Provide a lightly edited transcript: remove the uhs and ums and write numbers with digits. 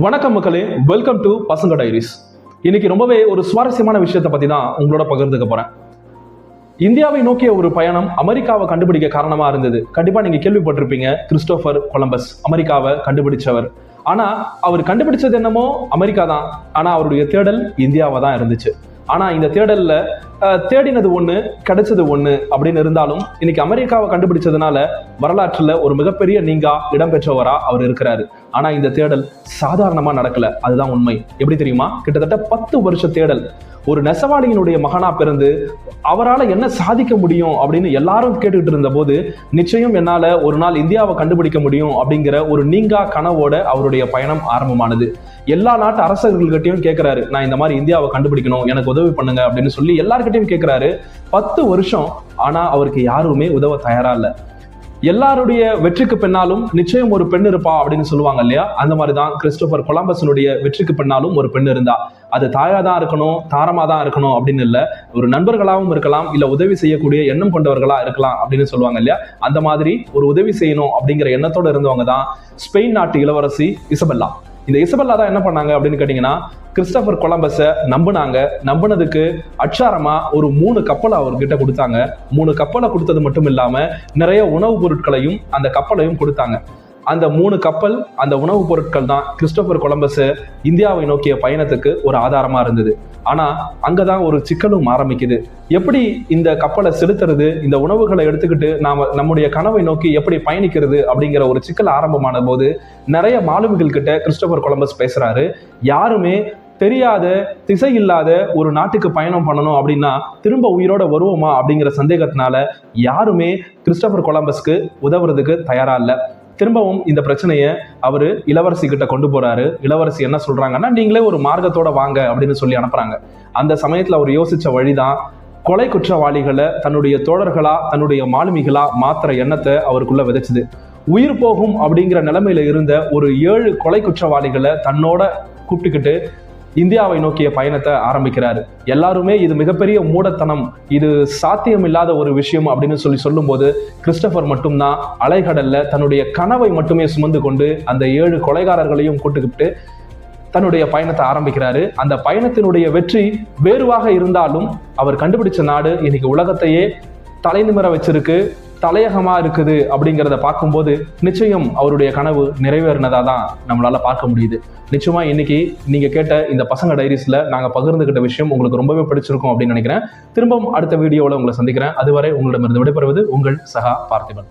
வணக்கம் மக்களே, welcome to பசங்க டைரிஸ். இன்னைக்கு ரொம்பவே ஒரு சுவாரஸ்யமான விஷயத்தை பத்தி தான் உங்களோட பகிர்ந்துக்க போறேன். இந்தியாவை நோக்கிய ஒரு பயணம் அமெரிக்காவை கண்டுபிடிக்க காரணமா இருந்தது. கண்டிப்பா நீங்க கேள்விப்பட்டிருப்பீங்க, கிறிஸ்டோபர் கொலம்பஸ் அமெரிக்காவை கண்டுபிடிச்சவர். ஆனா அவர் கண்டுபிடிச்சது என்னமோ அமெரிக்கா தான், ஆனா அவருடைய தேடல் இந்தியாவை தான் இருந்துச்சு. ஆனா இந்த தேடல்ல தேடினது ஒண்ணு, கிடைச்சது ஒண்ணு அப்படின்னு இருந்தாலும் இன்னைக்கு அமெரிக்காவை கண்டுபிடிச்சதுனால வரலாற்றுல ஒரு மிகப்பெரிய நீங்கா இடம்பெற்றவரா அவர் இருக்கிறாரு. ஆனா இந்த தேடல் சாதாரணமா நடக்கல, அதுதான் உண்மை. எப்படி தெரியுமா? கிட்டத்தட்ட 10 வருஷ தேடல். ஒரு நெசவாளியினுடைய மகனா பிறந்து அவரால் என்ன சாதிக்க முடியும் அப்படின்னு எல்லாரும் கேட்டுக்கிட்டு இருந்த போது, நிச்சயம் என்னால ஒரு நாள் இந்தியாவை கண்டுபிடிக்க முடியும் அப்படிங்கிற ஒரு நீங்கா கனவோட அவருடைய பயணம் ஆரம்பமானது. எல்லா நாட்டு அரசர்கள்கிட்டையும் கேட்கிறாரு, நான் இந்த மாதிரி இந்தியாவை கண்டுபிடிக்கணும், எனக்கு உதவி பண்ணுங்க அப்படின்னு சொல்லி எல்லார்கிட்டையும் கேட்கிறாரு. 10 வருஷம். ஆனா அவருக்கு யாருமே உதவ தயாரா இல்ல. எல்லாருடைய வெற்றிக்கு பின்னாலும் நிச்சயம் ஒரு பெண் இருப்பா அப்படின்னு சொல்லுவாங்க இல்லையா? அந்த மாதிரிதான் கிறிஸ்டோபர் கொலம்பஸனுடைய வெற்றிக்கு பின்னாலும் ஒரு பெண் இருந்தா. அது தாயா தான் இருக்கணும், தாரமா தான் இருக்கணும் அப்படின்னு இல்ல, ஒரு நண்பர்களாகவும் இருக்கலாம், இல்ல உதவி செய்யக்கூடிய எண்ணம் கொண்டவர்களா இருக்கலாம் அப்படின்னு சொல்லுவாங்க இல்லையா? அந்த மாதிரி ஒரு உதவி செய்யணும் அப்படிங்கிற எண்ணத்தோட இருந்தவங்க தான் ஸ்பெயின் நாட்டு இளவரசி இசபெல்லா. இந்த இசபெல்லா தான் என்ன பண்ணாங்க அப்படின்னு கேட்டீங்கன்னா, கிறிஸ்டோபர் கொலம்பஸை நம்பினாங்க. நம்பினதுக்கு அச்சாரமா ஒரு 3 கப்பலை அவர்கிட்ட கொடுத்தாங்க. 3 கப்பலை கொடுத்தது மட்டும் இல்லாம நிறைய உணவுப் பொருட்களையும் அந்த கப்பலையும் கொடுத்தாங்க. அந்த 3 கப்பல், அந்த உணவுப் பொருட்கள் தான் கிறிஸ்டோபர் கொலம்பஸை இந்தியாவை நோக்கிய பயணத்துக்கு ஒரு ஆதாரமா இருந்தது. ஆனா அங்கதான் ஒரு சிக்கலும் ஆரம்பிக்குது. எப்படி இந்த கப்பலை செலுத்துறது, இந்த உணவுகளை எடுத்துக்கிட்டு நாம நம்முடைய கனவை நோக்கி எப்படி பயணிக்கிறது அப்படிங்கிற ஒரு சிக்கல் ஆரம்பமான போது நிறைய மாலுமிகள் கிட்ட கிறிஸ்டோபர் கொலம்பஸ் பேசுறாரு. யாருமே தெரியாத, திசை இல்லாத ஒரு நாட்டுக்கு பயணம் பண்ணணும் அப்படின்னா திரும்ப உயிரோட வருவோமா அப்படிங்கிற சந்தேகத்தினால யாருமே கிறிஸ்டோபர் கொலம்பஸ்க்கு உதவுறதுக்கு தயாரா இல்லை. திரும்பவும் இந்த பிரச்சனையை அவரு இளவரசி கிட்ட கொண்டு போறாரு. இளவரசி என்ன சொல்றாங்கன்னா, நீங்களே ஒரு மார்க்கத்தோட வாங்க அப்படின்னு சொல்லி அனுப்புறாங்க. அந்த சமயத்துல அவர் யோசிச்ச வழிதான் கொலை குற்றவாளிகளை தன்னுடைய தோழர்களா, தன்னுடைய மாலுமிகளா மாத்திர எண்ணத்தை அவருக்குள்ள விதைச்சுது. உயிர் போகும் அப்படிங்கிற நிலைமையில இருந்த ஒரு 7 கொலை குற்றவாளிகளை தன்னோட கூப்பிட்டுக்கிட்டு இந்தியாவை நோக்கிய பயணத்தை ஆரம்பிக்கிறாரு. எல்லாருமே இது மிகப்பெரிய மூடத்தனம், இது சாத்தியம் இல்லாத ஒரு விஷயம் அப்படின்னு சொல்லும் போது கிறிஸ்டோபர் மட்டும்தான் அலைகடல்ல தன்னுடைய கனவை மட்டுமே சுமந்து கொண்டு அந்த 7 கொலைகாரர்களையும் கூட்டுக்கிட்டு தன்னுடைய பயணத்தை ஆரம்பிக்கிறாரு. அந்த பயணத்தினுடைய வெற்றி வேறுவாக இருந்தாலும் அவர் கண்டுபிடிச்ச நாடு இன்னைக்கு உலகத்தையே தலை நிமிர வச்சிருக்கு, தலையகமா இருக்குது. அப்படிங்கிறத பார்க்கும்போது நிச்சயம் அவருடைய கனவு நிறைவேறினதா தான் நம்மளால பார்க்க முடியுது. நிச்சயமா இன்னைக்கு நீங்க கேட்ட இந்த பசங்க டைரிஸ்ல நாங்க பகிர்ந்துகிட்ட விஷயம் உங்களுக்கு ரொம்பவே பிடிச்சிருக்கும் அப்படின்னு நினைக்கிறேன். திரும்பவும் அடுத்த வீடியோவில் உங்களை சந்திக்கிறேன். அதுவரை உங்களிடமிருந்து விடைபெறுவது உங்கள் சகா பார்த்திபன்.